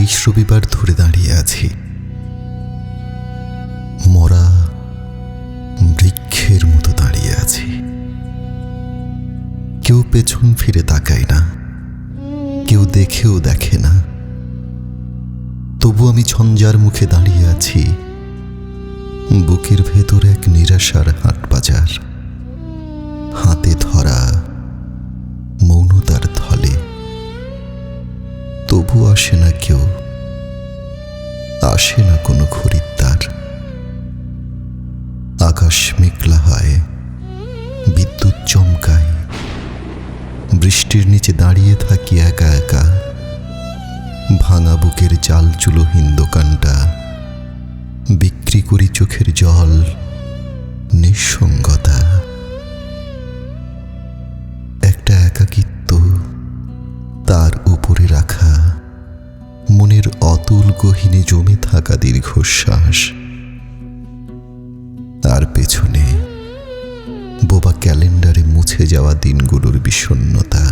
23 রবিবার ধরে দাঁড়িয়ে আছি, মরা বৃক্ষের মতো দাঁড়িয়ে আছি। কেউ পেছন ফিরে তাকায় না, কেউ দেখেও দেখে না। তবু আমি ঝঞ্ঝার মুখে দাঁড়িয়ে আছি, বুকের ভেতর এক নিরাশার হাট বাজার, হাতে ধরা মৌনতার থলে। তবু আসে না কেউ, আসে না কোনো খরিদ্দার। আকাশ মেঘলা হয়, বিদ্যুৎ চমকায়, বৃষ্টির নিচে দাঁড়িয়ে থাকি একা একা। ভাঙা বুকের চাল চুলোহীন দোকানটা, বিক্রি করি চোখের জল, নিঃসঙ্গতা। একটা একাকিত্ব, তার উপরে রাখা মনের অতুল গহীনে জমে থাকা দীর্ঘশ্বাস। আর পেছনে বোবা ক্যালেন্ডারে মুছে যাওয়া দিনগুলোর বিষণ্ণতা।